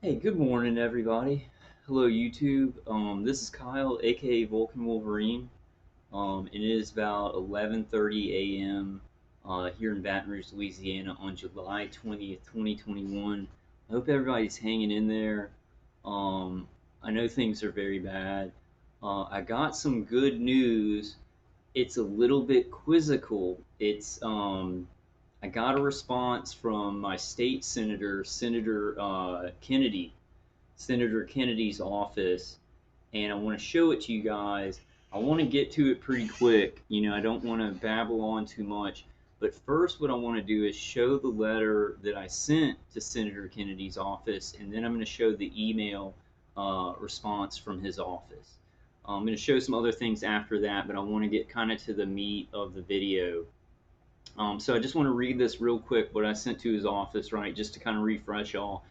Hey, good morning, everybody. Hello, YouTube. This is Kyle, aka Vulcan Wolverine. It is about 11:30 a.m. Here in Baton Rouge, Louisiana, on July 20th, 2021. I hope everybody's hanging in there. Um, I know things are very bad. I got some good news. It's a little bit quizzical. I got a response from my state senator, Senator Kennedy's office, and I want to show it to you guys. I want to get to it pretty quick. I don't want to babble on too much. But first, what I want to do is show the letter that I sent to Senator Kennedy's office, and then I'm going to show the email response from his office. I'm going to show some other things after that, but I want to get kind of to the meat of the video. So I just want to read this real quick, what I sent to his office, right, just to kind of refresh y'all.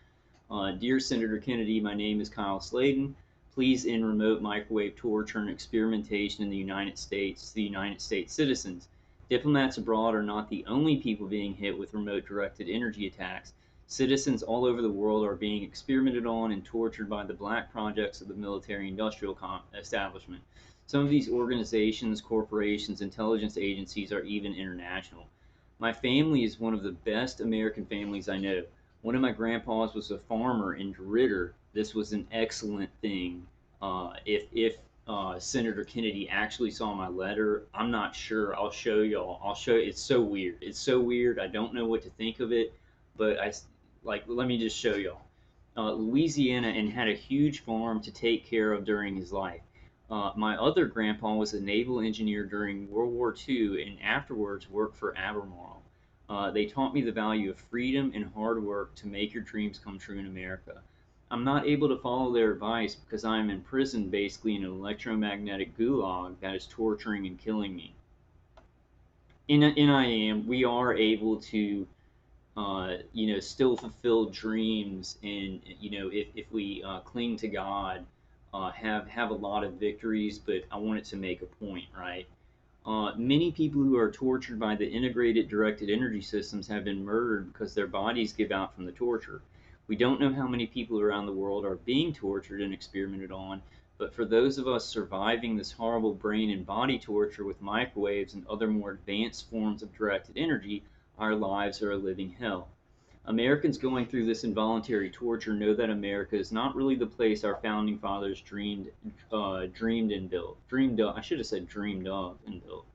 Dear Senator Kennedy, my name is Kyle Sladen. Please end remote microwave torture and experimentation in the United States to the United States citizens. Diplomats abroad are not the only people being hit with remote directed energy attacks. Citizens all over the world are being experimented on and tortured by the black projects of the military industrial establishment. Some of these organizations, corporations, intelligence agencies are even international. My family is one of the best American families I know. One of my grandpas was a farmer in DeRidder. This was an excellent thing. If Senator Kennedy actually saw my letter, I'm not sure. I'll show y'all. I'll show. It's so weird. It's so weird. I don't know what to think of it, but let me just show y'all. Louisiana and had a huge farm to take care of during his life. My other grandpa was a naval engineer during World War II and afterwards worked for Albemarle. They taught me the value of freedom and hard work to make your dreams come true in America. I'm not able to follow their advice because I am in prison basically in an electromagnetic gulag that is torturing and killing me. In IAM, we are able to, still fulfill dreams, and if we cling to God, have a lot of victories. But I wanted to make a point, right? Many people who are tortured by the integrated directed energy systems have been murdered because their bodies give out from the torture. We don't know how many people around the world are being tortured and experimented on, but for those of us surviving this horrible brain and body torture with microwaves and other more advanced forms of directed energy, our lives are a living hell. Americans going through this involuntary torture know that America is not really the place our founding fathers dreamed and built. Dreamed of, I should have said dreamed of and built.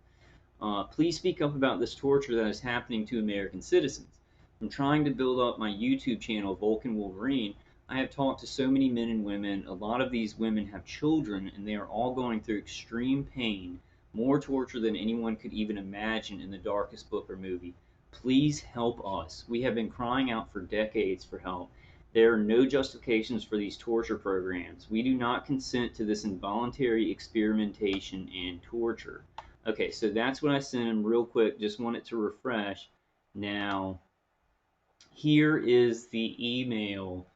Please speak up about this torture that is happening to American citizens. From trying to build up my YouTube channel, Vulcan Wolverine, I have talked to so many men and women. A lot of these women have children, and they are all going through extreme pain, more torture than anyone could even imagine in the darkest book or movie. Please help us. We have been crying out for decades for help. There are no justifications for these torture programs. We do not consent to this involuntary experimentation and torture. Okay, so that's what I sent him real quick. Just wanted to refresh. Now, here is the email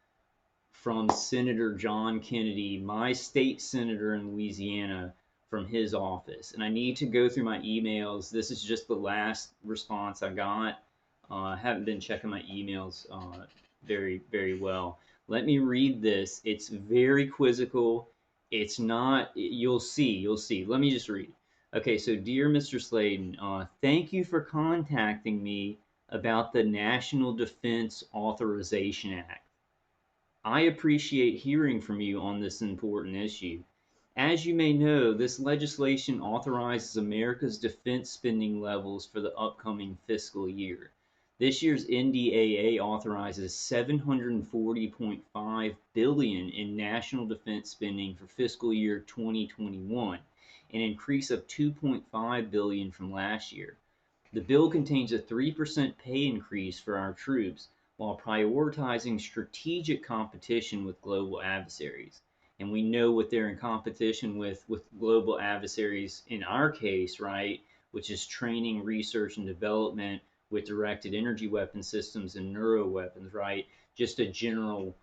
from Senator John Kennedy, my state senator in Louisiana, from his office. And I need to go through my emails. This is just the last response I got. I haven't been checking my emails very, very well. Let me read this. It's very quizzical. It's not, you'll see. Let me just read. Okay, so dear Mr. Sladen, thank you for contacting me about the National Defense Authorization Act. I appreciate hearing from you on this important issue. As you may know, this legislation authorizes America's defense spending levels for the upcoming fiscal year. This year's NDAA authorizes 740.5 billion in national defense spending for fiscal year 2021, an increase of 2.5 billion from last year. The bill contains a 3% pay increase for our troops while prioritizing strategic competition with global adversaries. And we know what they're in competition with global adversaries in our case, right? Which is training, research, and development with directed energy weapon systems and neuro weapons, right? Just a general,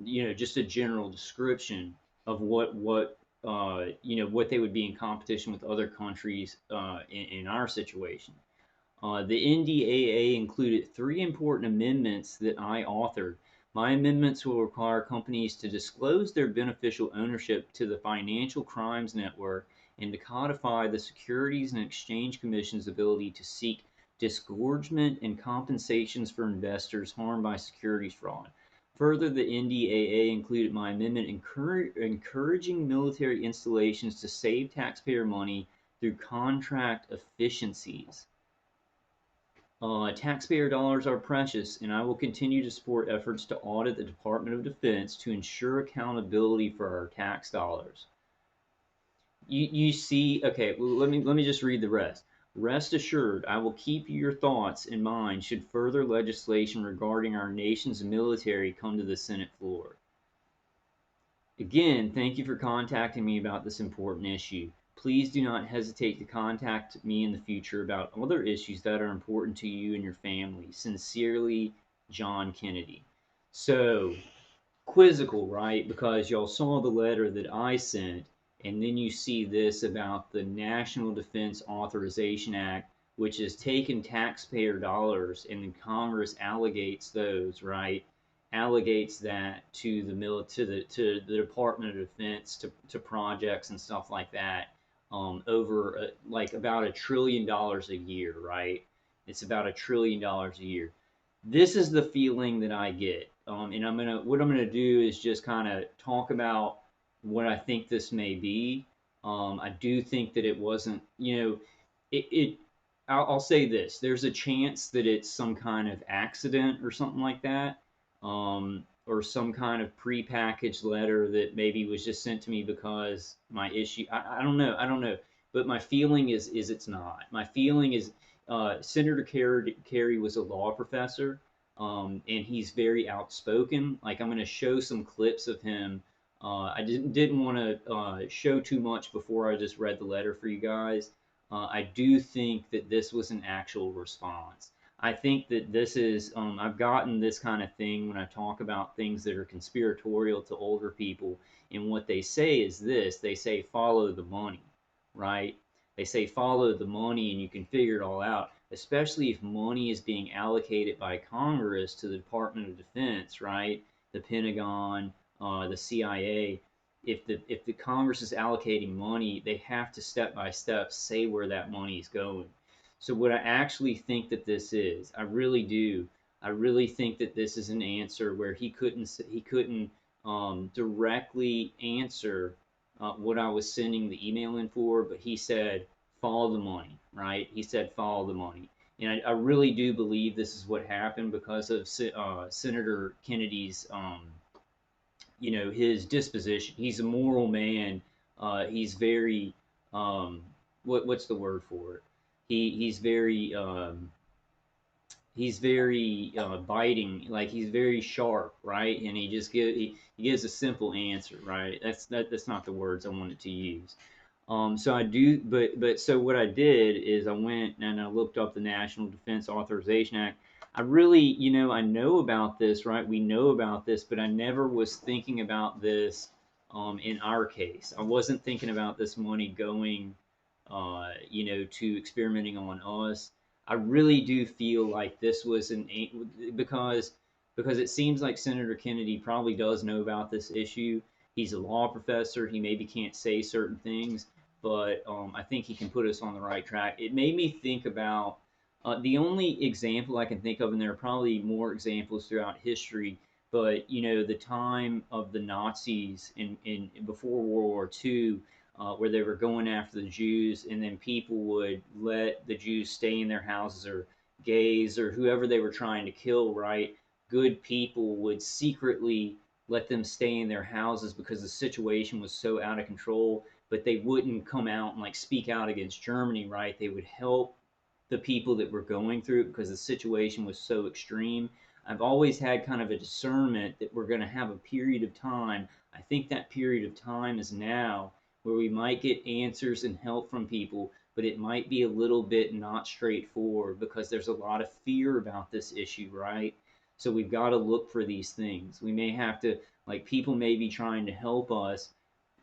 just a general description of what they would be in competition with other countries in our situation. The NDAA included three important amendments that I authored. My amendments will require companies to disclose their beneficial ownership to the Financial Crimes Network and to codify the Securities and Exchange Commission's ability to seek disgorgement and compensations for investors harmed by securities fraud. Further, the NDAA included my amendment encouraging military installations to save taxpayer money through contract efficiencies. Taxpayer dollars are precious, and I will continue to support efforts to audit the Department of Defense to ensure accountability for our tax dollars. You see, okay, well, let me just read the rest. Rest assured, I will keep your thoughts in mind should further legislation regarding our nation's military come to the Senate floor. Again, thank you for contacting me about this important issue. Please do not hesitate to contact me in the future about other issues that are important to you and your family. Sincerely, John Kennedy. So, quizzical, right? Because y'all saw the letter that I sent, and then you see this about the National Defense Authorization Act, which has taken taxpayer dollars and then Congress allegates those, right? Allegates that to the Department of Defense to projects and stuff like that, over like about $1 trillion a year, right? It's about $1 trillion a year. This is the feeling that I get, and what I'm gonna do is just kind of talk about what I think this may be. I do think that it wasn't, it I'll say this: there's a chance that it's some kind of accident or something like that, or some kind of prepackaged letter that maybe was just sent to me because my issue. I don't know. But my feeling is it's not. My feeling is Senator Kerry was a law professor, and he's very outspoken. Like I'm going to show some clips of him. I didn't want to show too much before I just read the letter for you guys. I do think that this was an actual response. I think that this is, I've gotten this kind of thing when I talk about things that are conspiratorial to older people. And what they say is this: they say, follow the money, right? They say, follow the money and you can figure it all out, especially if money is being allocated by Congress to the Department of Defense, right? The Pentagon, the CIA. If the Congress is allocating money, they have to step by step say where that money is going. So what I actually think that this is, I really do. I really think that this is an answer where he couldn't directly answer what I was sending the email in for, but he said follow the money, right? He said follow the money, and I really do believe this is what happened because of Senator Kennedy's his disposition. He's a moral man. He's very what's the word for it? He's very biting, like he's very sharp, right? And he gives a simple answer, right? That's not the words I wanted to use. So I do, but so what I did is I went and I looked up the National Defense Authorization Act. I really, I know about this, right? We know about this, but I never was thinking about this in our case. I wasn't thinking about this money going, to experimenting on us. I really do feel like this was because it seems like Senator Kennedy probably does know about this issue. He's a law professor. He maybe can't say certain things, but I think he can put us on the right track. It made me think about the only example I can think of, and there are probably more examples throughout history, but the time of the Nazis in before World War II, where they were going after the Jews, and then people would let the Jews stay in their houses, or gays, or whoever they were trying to kill, right? Good people would secretly let them stay in their houses because the situation was so out of control, but they wouldn't come out and like speak out against Germany, right? They would help the people that were going through it because the situation was so extreme. I've always had kind of a discernment that we're going to have a period of time. I think that period of time is now, where we might get answers and help from people, but it might be a little bit not straightforward because there's a lot of fear about this issue, right? So we've got to look for these things. We may have to, like, people may be trying to help us.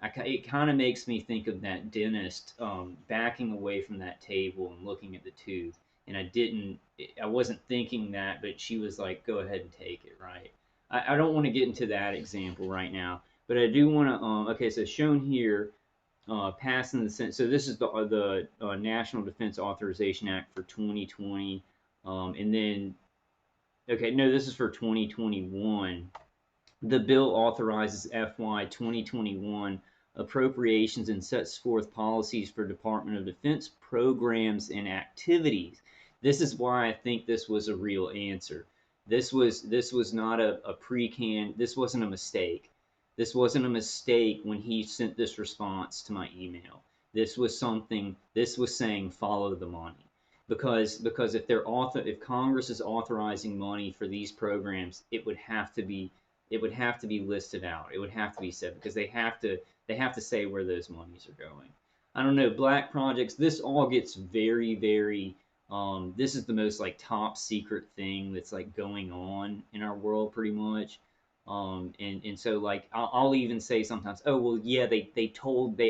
It kind of makes me think of that dentist backing away from that table and looking at the tooth. And I wasn't thinking that, but she was like, go ahead and take it, right? I don't want to get into that example right now, but I do want to. Okay, so shown here, passing the Senate. So this is the National Defense Authorization Act for 2020, and then okay, no, this is for 2021. The bill authorizes FY 2021 appropriations and sets forth policies for Department of Defense programs and activities. This is why I think this was a real answer. This was not a pre-can. This wasn't a mistake. This wasn't a mistake when he sent this response to my email. This was something. This was saying follow the money, because if Congress is authorizing money for these programs, it would have to be listed out. It would have to be said, because they have to say where those monies are going. I don't know, black projects. This all gets very, very. This is the most like top secret thing that's like going on in our world, pretty much. And so like I'll even say sometimes, oh well, yeah, they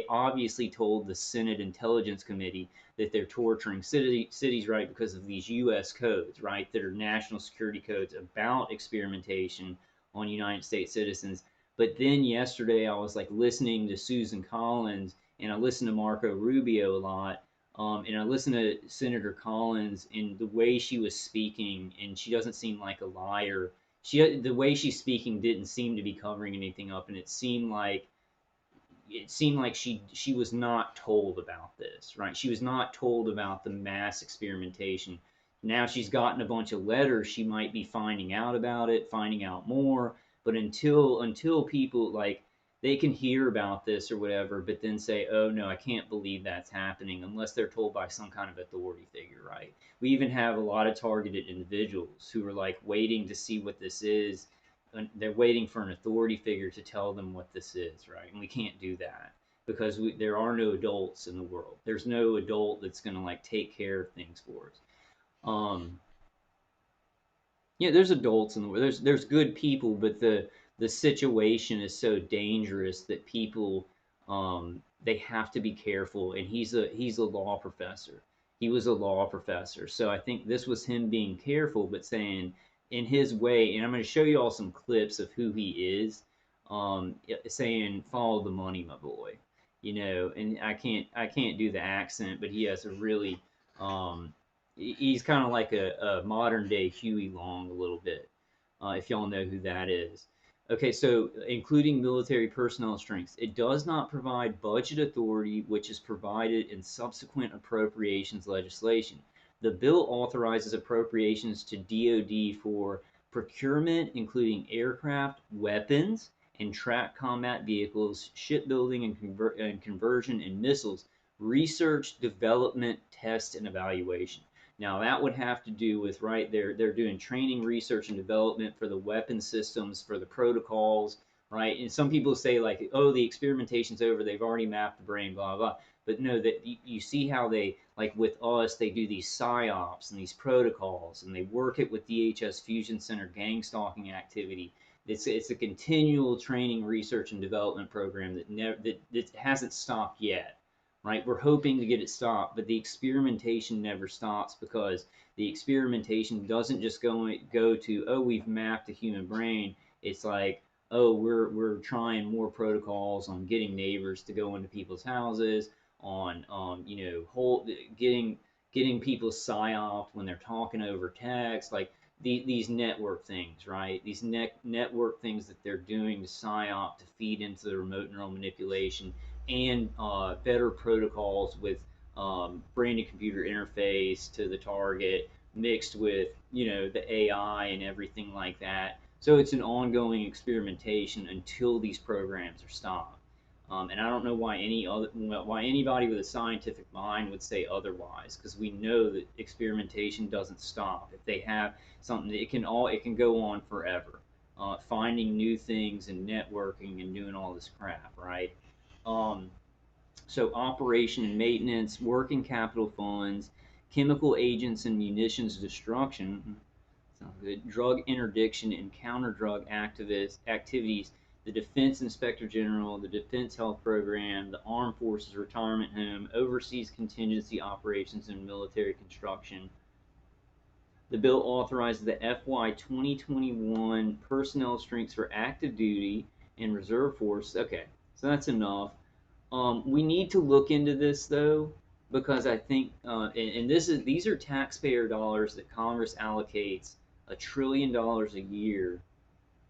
obviously told the Senate Intelligence Committee that they're torturing cities, right, because of these U.S. codes, right, that are national security codes about experimentation on United States citizens. But then yesterday I was like listening to Susan Collins, and I listened to Marco Rubio a lot, and I listened to Senator Collins and the way she was speaking, and she doesn't seem like a liar. The way she's speaking didn't seem to be covering anything up, and it seemed like she was not told about this, right? She was not told about the mass experimentation. Now she's gotten a bunch of letters. She might be finding out about it, finding out more. But until people like they can hear about this or whatever, but then say, "Oh no, I can't believe that's happening," unless they're told by some kind of authority figure, right? We even have a lot of targeted individuals who are like waiting to see what this is, they're waiting for an authority figure to tell them what this is, right? And we can't do that because there are no adults in the world. There's no adult that's going to like take care of things for us. Um, yeah, there's adults in the world. There's good people, but the situation is so dangerous that people they have to be careful. And he's a law professor. He was a law professor, so I think this was him being careful, but saying in his way. And I'm going to show you all some clips of who he is, saying "follow the money, my boy," And I can't do the accent, but he has a really um, he's kind of like a modern day Huey Long a little bit, if y'all know who that is. Okay, so including military personnel strengths, it does not provide budget authority, which is provided in subsequent appropriations legislation. The bill authorizes appropriations to DoD for procurement, including aircraft, weapons, and tracked combat vehicles, shipbuilding and conversion, and missiles, research, development, test, and evaluation. Now that would have to do with, right, they're doing training, research, and development for the weapon systems, for the protocols, right? And some people say like, oh, the experimentation's over, they've already mapped the brain, blah blah. But no, that you see how they, like with us, they do these psyops and these protocols, and they work it with DHS Fusion Center gang stalking activity. It's a continual training, research, and development program that hasn't stopped yet, right? We're hoping to get it stopped, but the experimentation never stops, because the experimentation doesn't just go to, oh, we've mapped the human brain. It's like, oh, we're trying more protocols on getting neighbors to go into people's houses, on getting people psyoped when they're talking over text, like these network things, right? These network things that they're doing to psyop, to feed into the remote neural manipulation, and better protocols with brain to computer interface to the target, mixed with the AI and everything like that. So it's an ongoing experimentation until these programs are stopped. And I don't know why anybody with a scientific mind would say otherwise, because we know that experimentation doesn't stop. If they have something, it can go on forever, finding new things and networking and doing all this crap, right? Um, so operation and maintenance, working capital funds, chemical agents and munitions destruction, sounds good, drug interdiction and counter drug activities, the Defense Inspector General, the Defense Health Program, the Armed Forces Retirement Home, overseas contingency operations and military construction, The bill authorizes the FY 2021 personnel strengths for active duty and reserve force. Okay, so that's enough. We need to look into this though, because I think, and these are taxpayer dollars that Congress allocates $1 trillion a year.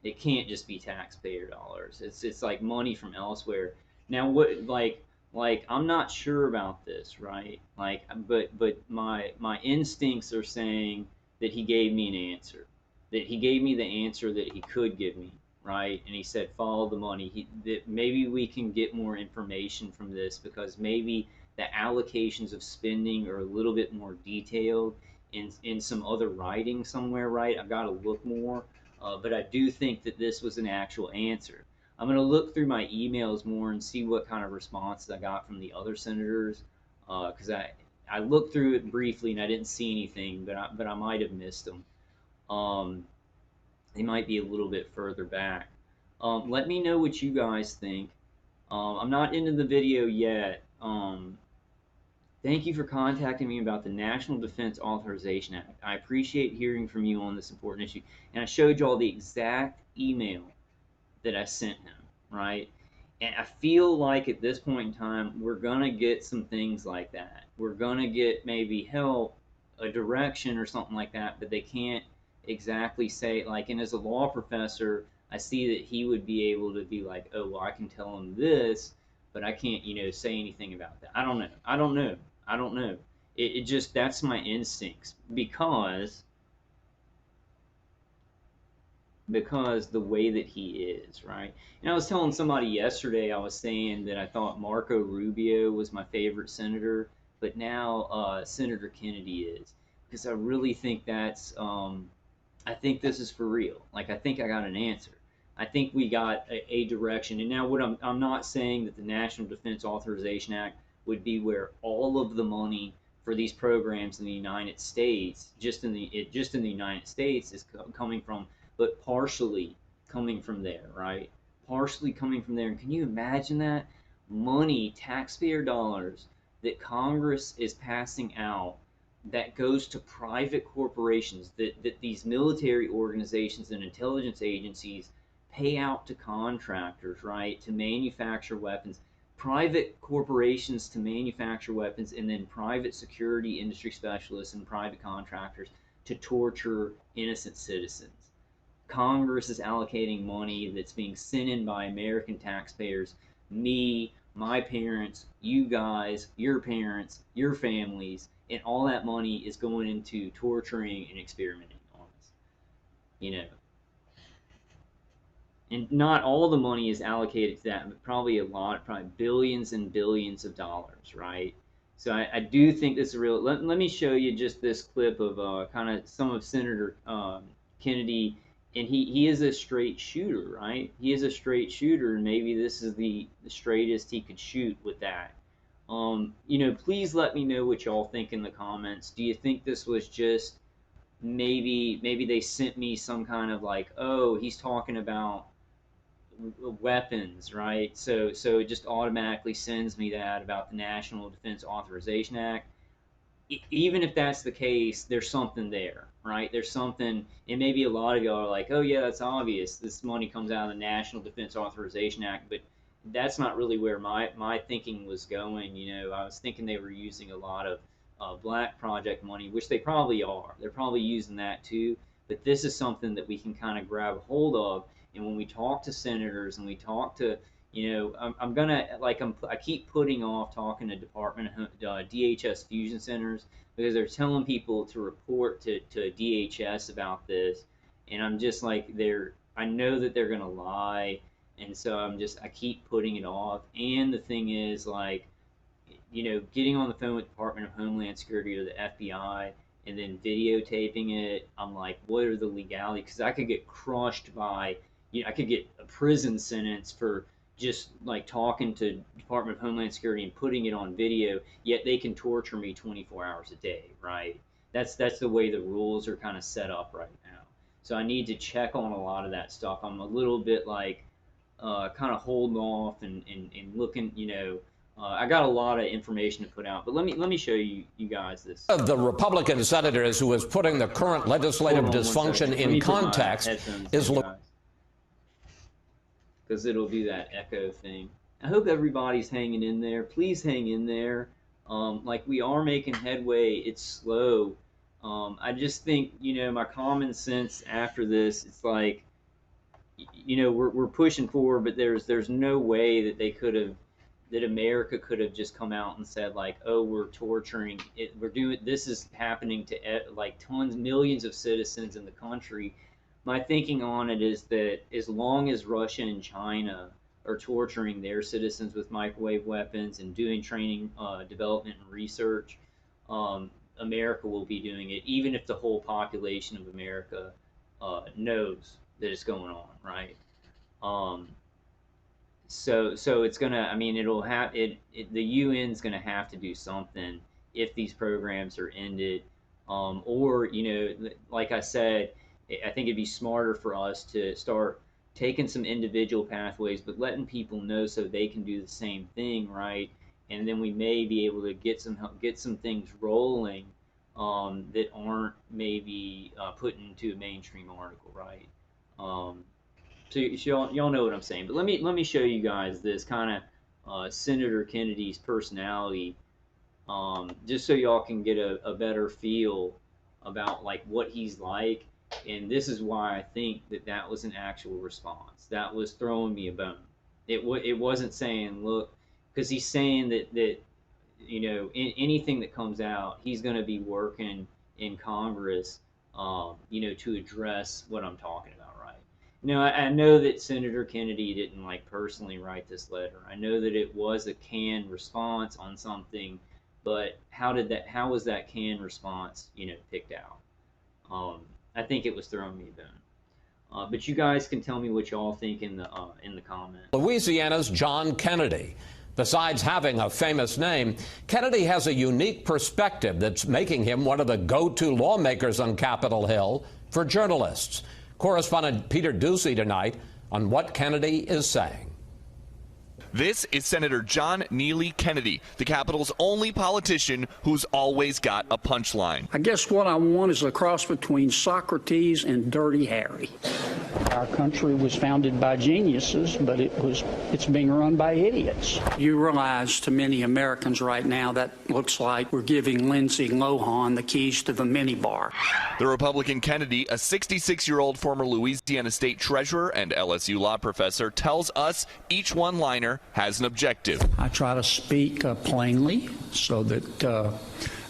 It can't just be taxpayer dollars. It's like money from elsewhere. Now what like I'm not sure about this, right? Like but my instincts are saying that he gave me an answer. That he gave me the answer that he could give me, right? And he said follow the money. That maybe we can get more information from this because maybe the allocations of spending are a little bit more detailed in some other writing somewhere, right? I've got to look more. But I do think that this was an actual answer. I'm going to look through my emails more and see what kind of responses I got from the other senators, because I looked through it briefly and I didn't see anything, but I might have missed them. Um, they might be a little bit further back. Let me know what you guys think. I'm not into the video yet. Thank you for contacting me about the National Defense Authorization Act. I appreciate hearing from you on this important issue. And I showed you all the exact email that I sent him, right? And I feel like at this point in time, we're going to get some things like that. We're going to get maybe help, a direction or something like that, but they can't exactly say, like, and as a law professor, I see that he would be able to be like, oh, well, I can tell him this, but I can't, say anything about that. I don't know. I don't know. I don't know. It just, that's my instincts because the way that he is, right? And I was telling somebody yesterday, I was saying that I thought Marco Rubio was my favorite senator, but now Senator Kennedy is, because I really think I think this is for real. Like, I think I got an answer. I think we got a direction. And now, what I'm not saying that the National Defense Authorization Act would be where all of the money for these programs in the United States, just in the United States, is coming from, but partially coming from there, right? Partially coming from there. And can you imagine that money, taxpayer dollars, that Congress is passing out that goes to private corporations, that these military organizations and intelligence agencies pay out to contractors, right, to manufacture weapons, private corporations to manufacture weapons, and then private security industry specialists and private contractors to torture innocent citizens. Congress is allocating money that's being sent in by American taxpayers, me, my parents, you guys, your parents, your families, and all that money is going into torturing and experimenting on us. You know, and not all the money is allocated to that, but probably a lot, probably billions and billions of dollars, right? So I do think this is real. Let me show you just this clip of kind of some of Senator Kennedy, and he is a straight shooter, right? He is a straight shooter, and maybe this is the straightest he could shoot with that. Please let me know what y'all think in the comments. Do you think this was just maybe they sent me some kind of like, oh, he's talking about weapons, right? So it just automatically sends me that about the National Defense Authorization Act. Even if that's the case, there's something there, right? There's something, and maybe a lot of y'all are like, oh yeah, that's obvious. This money comes out of the National Defense Authorization Act, but that's not really where my thinking was going. I was thinking they were using a lot of black project money, which they probably are. They're probably using that too. But this is something that we can kind of grab hold of. And when we talk to senators and we talk to, I'm gonna I keep putting off talking to DHS fusion centers because they're telling people to report to DHS about this, and I'm just like I know that they're gonna lie, and so I keep putting it off. And the thing is, like, getting on the phone with the Department of Homeland Security or the FBI and then videotaping it, I'm like, what are the legalities? Because I could get crushed by, I could get a prison sentence for just like talking to Department of Homeland Security and putting it on video, yet they can torture me 24 hours a day, right? That's the way the rules are kind of set up right now. So I need to check on a lot of that stuff. I'm a little bit like kind of holding off and looking, I got a lot of information to put out, but let me show you guys this. Of the Republican senators who is putting the current legislative dysfunction in context is because it'll do that echo thing. I hope everybody's hanging in there. Please hang in there. Like, we are making headway. It's slow. I just think, my common sense after this, it's like, we're pushing forward, but there's no way that that America could have just come out and said, like, oh, we're torturing it. This is happening to like tons, millions of citizens in the country. My thinking on it is that as long as Russia and China are torturing their citizens with microwave weapons and doing training, development, and research, America will be doing it, even if the whole population of America knows that it's going on, right? So it's gonna. I mean, it'll have it. The UN's gonna have to do something if these programs are ended, or like I said, I think it'd be smarter for us to start taking some individual pathways, but letting people know so they can do the same thing, right? And then we may be able to get some things rolling that aren't maybe put into a mainstream article, right? So y'all know what I'm saying. But let me show you guys this kind of Senator Kennedy's personality, just so y'all can get a better feel about like what he's like. And this is why I think that was an actual response. That was throwing me a bone. It wasn't saying, look, because he's saying that anything that comes out, he's going to be working in Congress, to address what I'm talking about, right? I know that Senator Kennedy didn't like personally write this letter. I know that it was a canned response on something, but how was that canned response, picked out? I think it was throwing me a bone. But you guys can tell me what y'all think in the comments. Louisiana's John Kennedy. Besides having a famous name, Kennedy has a unique perspective that's making him one of the go-to lawmakers on Capitol Hill for journalists. Correspondent Peter Ducey tonight on what Kennedy is saying. This is Senator John Neely Kennedy, the Capitol's only politician who's always got a punchline. I guess what I want is a cross between Socrates and Dirty Harry. Our country was founded by geniuses, but it's being run by idiots. You realize to many Americans right now that looks like we're giving Lindsay Lohan the keys to the minibar. The Republican Kennedy, a 66-year-old former Louisiana state treasurer and LSU law professor, tells us each one-liner has an objective. I try to speak plainly so that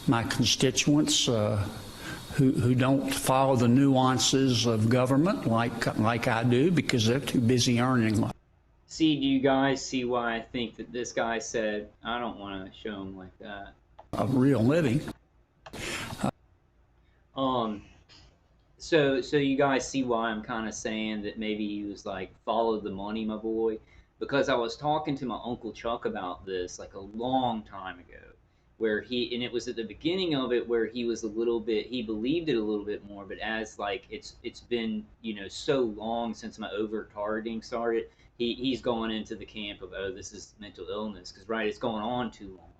my constituents who don't follow the nuances of government like I do, because they're too busy earning money. See, do you guys see why I think that this guy said, I don't want to show him like that? A real living. So you guys see why I'm kind of saying that maybe he was like, follow the money, my boy? Because I was talking to my Uncle Chuck about this like a long time ago, and it was at the beginning of it where he was he believed it a little bit more, but as like it's been, so long since my overt targeting started, he's gone into the camp of, oh, this is mental illness, because right, it's gone on too long.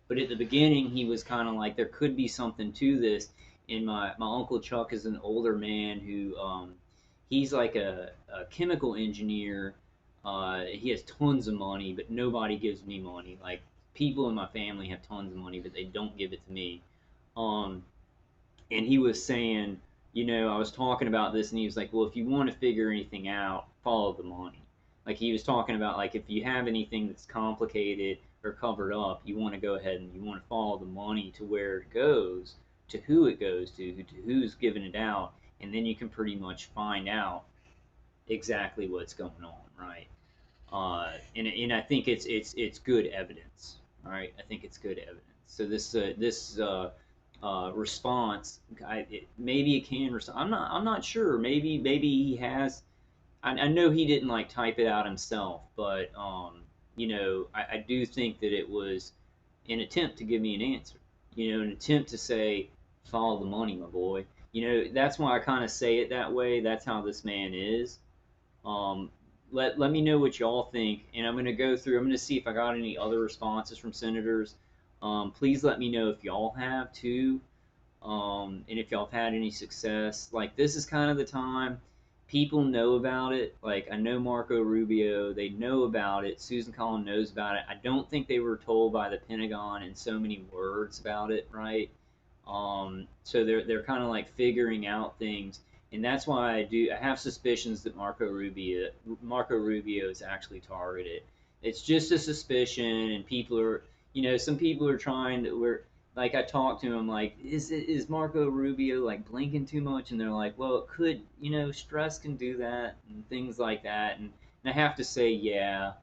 But at the beginning, he was kind of like, there could be something to this. And my Uncle Chuck is an older man who, he's like a chemical engineer. He has tons of money, but nobody gives me money. Like, people in my family have tons of money, but they don't give it to me. And he was saying, I was talking about this, and he was like, well, if you want to figure anything out, follow the money. Like, he was talking about, like, if you have anything that's complicated or covered up, you want to go ahead and you want to follow the money to where it goes, to who it goes to who's giving it out, and then you can pretty much find out exactly what's going on, right? And I think it's good evidence, all right? I think it's good evidence. So this response, maybe it can. I'm not sure. Maybe he has. I know he didn't like type it out himself, but I do think that it was an attempt to give me an answer. An attempt to say, follow the money, my boy. That's why I kind of say it that way. That's how this man is. let me know what y'all think, and I'm going to go through. I'm going to see if I got any other responses from senators. Please let me know if y'all have too, and if y'all have had any success. Like, this is kind of the time people know about it. Like, I know Marco Rubio, they know about it. Susan Collins knows about it. I don't think they were told by the Pentagon in so many words about it, right? So they're kind of like figuring out things, and that's why I have suspicions that Marco Rubio is actually targeted. It's just a suspicion, and people are, some people are trying to, like, I talked to him, like, is Marco Rubio like blinking too much? And they're like, well, it could, stress can do that and things like that. And I have to say, yeah,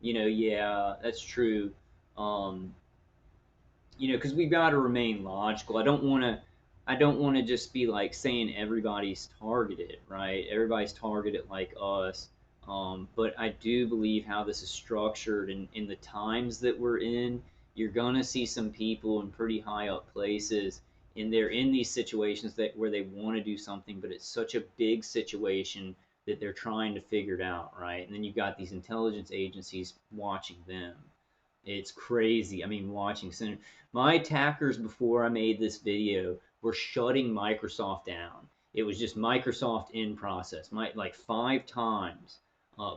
yeah, that's true. Um, because we've got to remain logical. I don't want to just be like saying everybody's targeted, right? Everybody's targeted like us. But I do believe how this is structured, and in the times that we're in, you're gonna see some people in pretty high up places, and they're in these situations where they want to do something, but it's such a big situation that they're trying to figure it out, right? And then you've got these intelligence agencies watching them. It's crazy. I mean, watching my attackers before I made this video were shutting Microsoft down. It was just Microsoft in process, like 5 times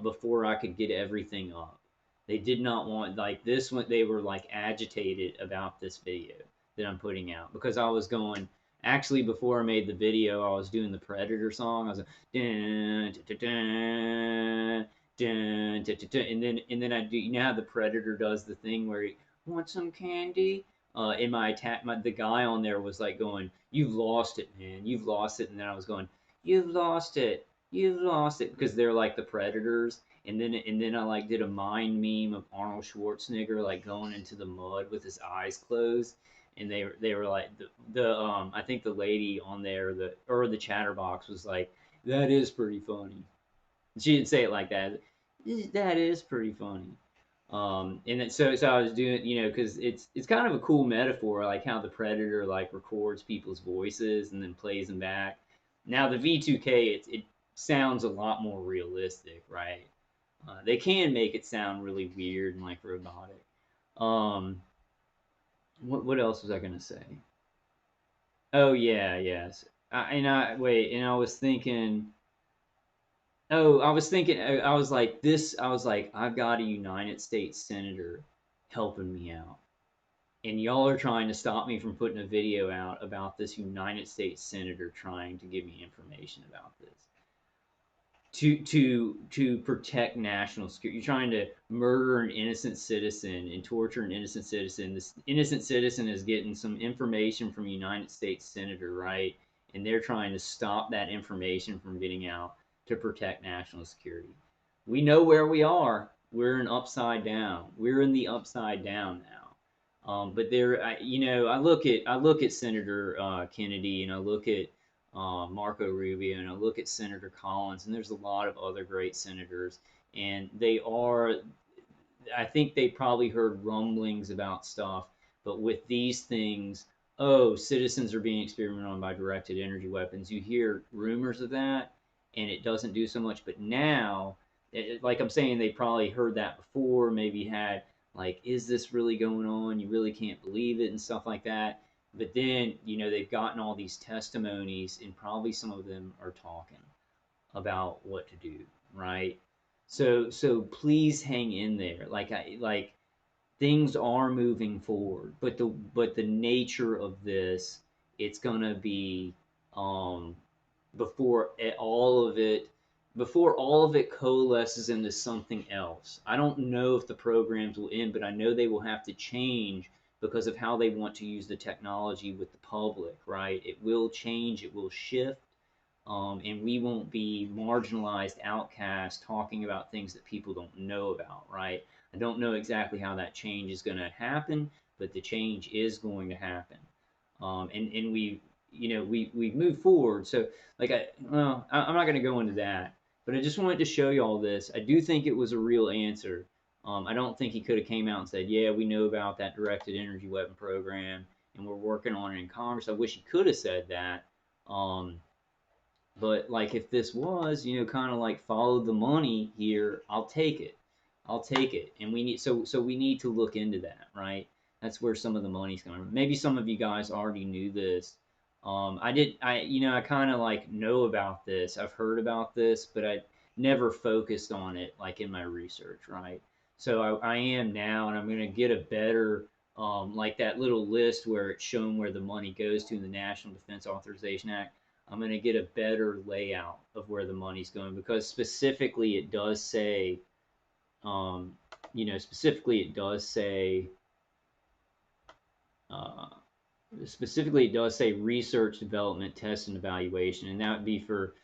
before I could get everything up. They did not want, like, this one. They were like agitated about this video that I'm putting out, because I was going. Actually, before I made the video, I was doing the Predator song. I was like, dun, dun, dun, dun, dun, dun, dun, and then I do. You know how the Predator does the thing where he wants some candy. In my attack, the guy on there was like going, "You've lost it, man. You've lost it." And then I was going, "You've lost it. You've lost it," because they're like the Predators. And then I like did a mind meme of Arnold Schwarzenegger like going into the mud with his eyes closed, and they were like the I think the lady on there, the chatterbox was like, "That is pretty funny." She didn't say it like that. That is pretty funny. And so I was doing, because it's kind of a cool metaphor, like how the Predator like records people's voices and then plays them back. Now the V2K, it sounds a lot more realistic, right? They can make it sound really weird and like robotic. Um, what else was I gonna say? Oh yeah, yes. And I was thinking. Oh, I was like this. I was like, I've got a United States senator helping me out, and y'all are trying to stop me from putting a video out about this United States senator trying to give me information about this to protect national security. You're trying to murder an innocent citizen and torture an innocent citizen. This innocent citizen is getting some information from a United States senator, right? And they're trying to stop that information from getting out to protect national security. We know where we are. We're in upside down. We're in the upside down now. But I look at Senator Kennedy, and I look at Marco Rubio, and I look at Senator Collins, and there's a lot of other great senators, and I think they probably heard rumblings about stuff, but with these things, oh, citizens are being experimented on by directed energy weapons. You hear rumors of that, and it doesn't do so much. But now, like I'm saying, they probably heard that before, maybe had, like, is this really going on? You really can't believe it and stuff like that. But then, they've gotten all these testimonies, and probably some of them are talking about what to do, right? So please hang in there. Like things are moving forward, but the nature of this, it's gonna be um before all of it coalesces into something else. I don't know if the programs will end, but I know they will have to change because of how they want to use the technology with the public, right? It will change, it will shift, and we won't be marginalized outcasts talking about things that people don't know about, right? I don't know exactly how that change is going to happen, but the change is going to happen. And we've moved forward. So, like, I'm not going to go into that, but I just wanted to show you all this. I do think it was a real answer. I don't think he could have came out and said, yeah, we know about that directed energy weapon program, and we're working on it in Congress. I wish he could have said that. But like if this was, you know, kind of like follow the money here, I'll take it. I'll take it. And we need so we need to look into that, right? That's where some of the money's coming from. Maybe some of you guys already knew this. I kind of like know about this. I've heard about this, but I never focused on it like in my research, right? So I am now, and I'm going to get a better, like that little list where it's shown where the money goes to in the National Defense Authorization Act. I'm going to get a better layout of where the money's going because specifically it does say, um, specifically it does say, uh, research, development, test, and evaluation, and that would be for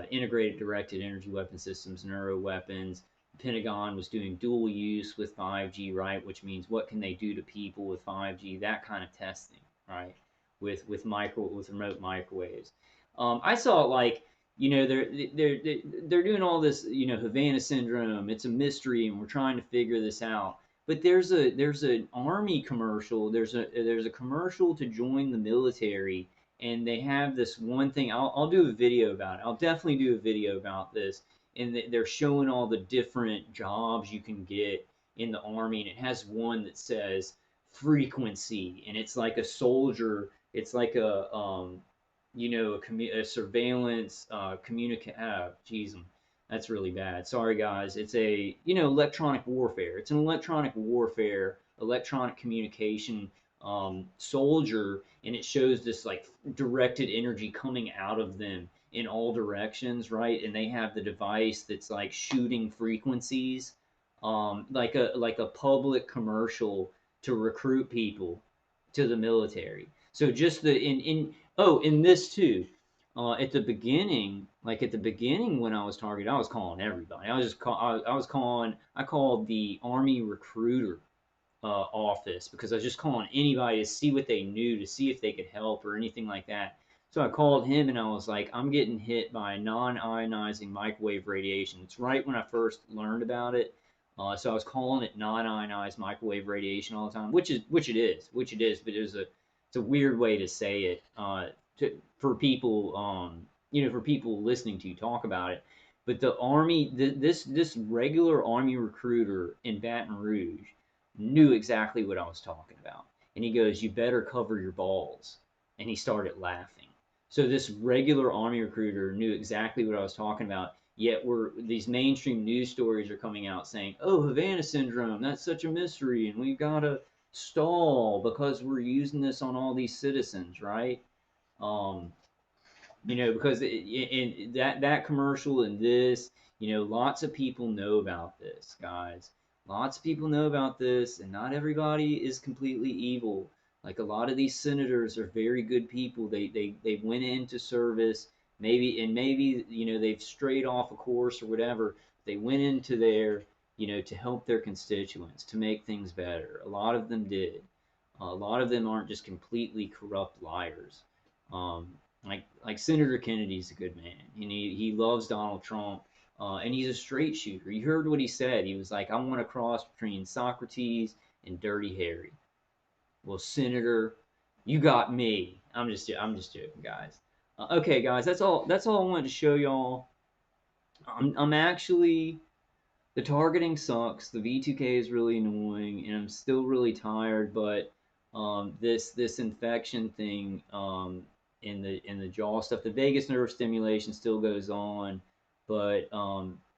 integrated directed energy weapon systems, neuro weapons. The Pentagon was doing dual use with 5G, right? Which means what can they do to people with 5G? That kind of testing, right? With remote microwaves. I saw it like they're doing all this, Havana syndrome. It's a mystery, and we're trying to figure this out. But there's an army commercial. There's a commercial to join the military, and they have this one thing. I'll do a video about it. I'll definitely do a video about this. And they're showing all the different jobs you can get in the army, and it has one that says frequency, and it's like a soldier. It's like a surveillance communicate. Geez, that's really bad. Sorry, guys. It's a electronic warfare. It's an electronic warfare, electronic communication soldier, and it shows this like directed energy coming out of them in all directions, right? And they have the device that's like shooting frequencies, like a public commercial to recruit people to the military. So just the in this too. At the beginning when I was targeted, I was calling everybody. I called the Army recruiter office because I was just calling anybody to see what they knew, to see if they could help or anything like that. So I called him and I was like, I'm getting hit by non-ionizing microwave radiation. It's right when I first learned about it. So I was calling it non-ionized microwave radiation all the time, which it is, but it's a weird way to say it for people, for people listening to you talk about it. But the army, this regular army recruiter in Baton Rouge knew exactly what I was talking about, and he goes, "You better cover your balls," and he started laughing. So this regular army recruiter knew exactly what I was talking about. Yet these mainstream news stories are coming out saying, "Oh, Havana syndrome, that's such a mystery, and we've got to stall because we're using this on all these citizens," right? Um, because in that commercial and this, lots of people know about this, guys. Lots of people know about this, and not everybody is completely evil. Like a lot of these senators are very good people. They went into service, maybe they've strayed off a course or whatever. They went into there, to help their constituents, to make things better. A lot of them did. A lot of them aren't just completely corrupt liars. Um, like Senator Kennedy's a good man, and he loves Donald Trump, and he's a straight shooter. You heard what he said. He was like, "I want a cross between Socrates and Dirty Harry." Well, Senator, you got me. I'm just joking, guys. Okay, guys, that's all. That's all I wanted to show y'all. I'm actually the targeting sucks. The V2K is really annoying, and I'm still really tired. But this infection thing in the jaw stuff, the vagus nerve stimulation still goes on, but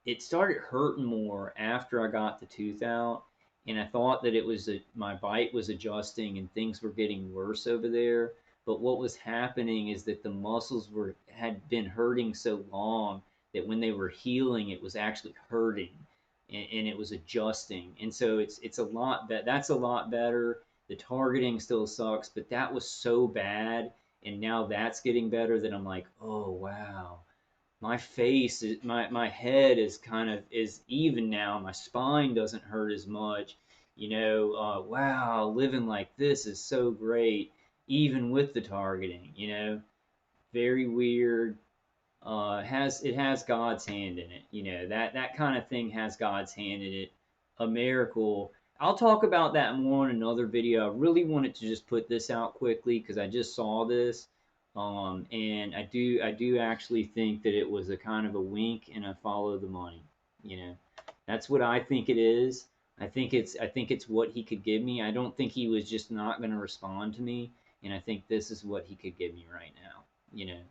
it started hurting more after I got the tooth out, and I thought that my bite was adjusting and things were getting worse over there. But what was happening is that the muscles had been hurting so long that when they were healing, it was actually hurting and it was adjusting. And so it's a lot that's a lot better. The targeting still sucks, but that was so bad, and now that's getting better that I'm like, oh wow, my head is even now. My spine doesn't hurt as much. Wow, living like this is so great, even with the targeting. Very weird. It has God's hand in it. That kind of thing has God's hand in it. A miracle. I'll talk about that more in another video. I really wanted to just put this out quickly because I just saw this. And I do actually think that it was a kind of a wink and a follow the money. You know, that's what I think it is. I think it's what he could give me. I don't think he was just not going to respond to me, and I think this is what he could give me right now. You know,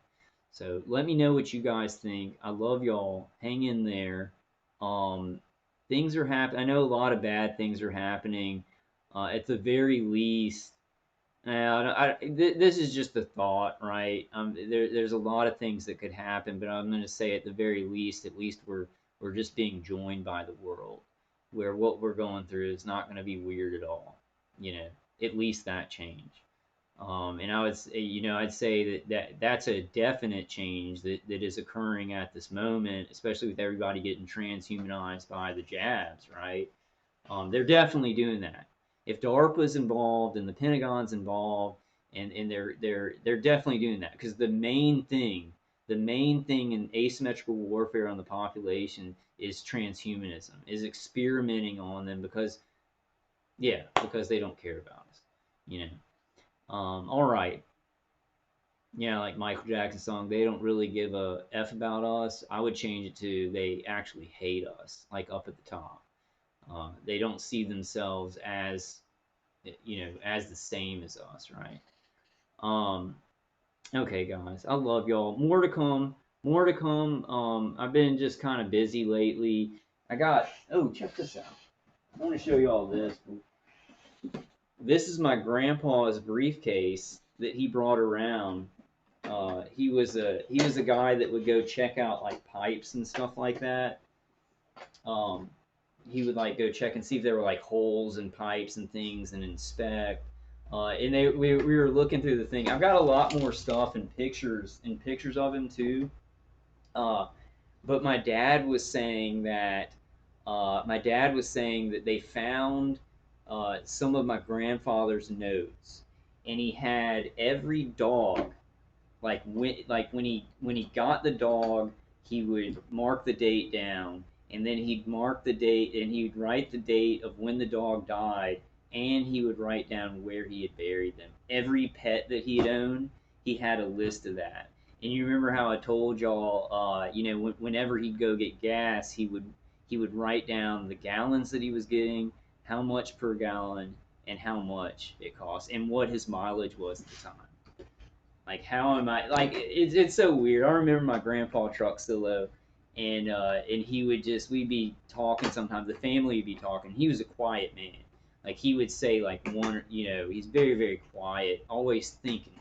so let me know what you guys think. I love y'all. Hang in there. Um, things are happening. I know a lot of bad things are happening. At the very least, this is just a thought, right? There's a lot of things that could happen, but I'm going to say at least we're just being joined by the world, where what we're going through is not going to be weird at all. You know, at least that change. And I would say, I'd say that's a definite change that is occurring at this moment, especially with everybody getting transhumanized by the jabs, right? They're definitely doing that. If DARPA's involved and the Pentagon's involved, and they're definitely doing that, because the main thing in asymmetrical warfare on the population is transhumanism, is experimenting on them because they don't care about us, you know. All right. Yeah, like Michael Jackson's song, they don't really give a F about us. I would change it to they actually hate us, like up at the top. They don't see themselves as, as the same as us, right? Um, okay, guys, I love y'all. More to come. More to come. I've been just kind of busy lately. Oh, check this out. I want to show y'all this. This is my grandpa's briefcase that he brought around. He was a guy that would go check out like pipes and stuff like that. Um, he would like go check and see if there were like holes in pipes and things and inspect. We were looking through the thing. I've got a lot more stuff and pictures of him too. Uh, but my dad was saying that they found some of my grandfather's notes, and he had every dog, like when he got the dog, he would mark the date down, and then he'd mark the date, and he'd write the date of when the dog died, and he would write down where he had buried them. Every pet that he had owned, he had a list of that. And you remember how I told y'all, whenever he'd go get gas, he would write down the gallons that he was getting, how much per gallon, and how much it cost, and what his mileage was at the time. Like, how am I? Like, it's so weird. I remember my grandpa truck Silo, and he would just we'd be talking sometimes. The family would be talking. He was a quiet man. Like he would say like one, he's very very quiet, always thinking,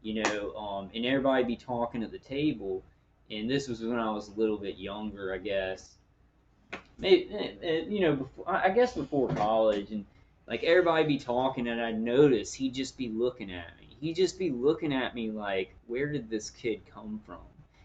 and everybody be talking at the table. And this was when I was a little bit younger, I guess. Maybe, before, I guess before college, and like everybody be talking, and I'd notice he'd just be looking at me. He'd just be looking at me like, where did this kid come from?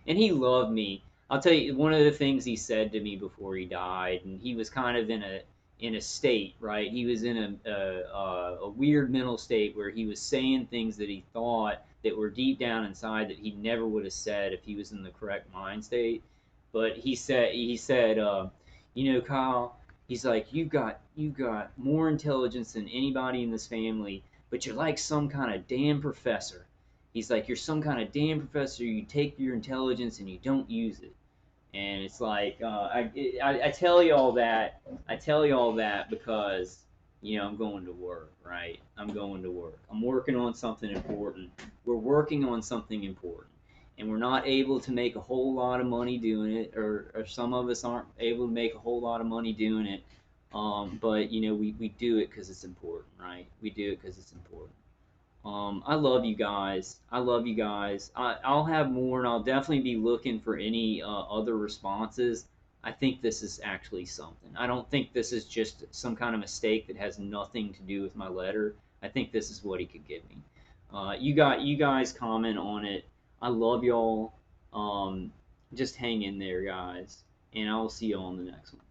And he loved me. I'll tell you one of the things he said to me before he died, and he was kind of in a state, right? He was in a weird mental state where he was saying things that he thought that were deep down inside that he never would have said if he was in the correct mind state. But he said, Kyle, he's like, you got more intelligence than anybody in this family, but you're like some kind of damn professor. He's like, you're some kind of damn professor. You take your intelligence and you don't use it. And it's like, I tell you all that. I tell you all that because, I'm going to work, right? I'm going to work. I'm working on something important. We're working on something important. And we're not able to make a whole lot of money doing it, or some of us aren't able to make a whole lot of money doing it. But, we do it because it's important, right? We do it because it's important. I love you guys. I love you guys. I'll have more, and I'll definitely be looking for any other responses. I think this is actually something. I don't think this is just some kind of mistake that has nothing to do with my letter. I think this is what he could give me. You guys comment on it. I love y'all. Just hang in there, guys, and I'll see y'all on the next one.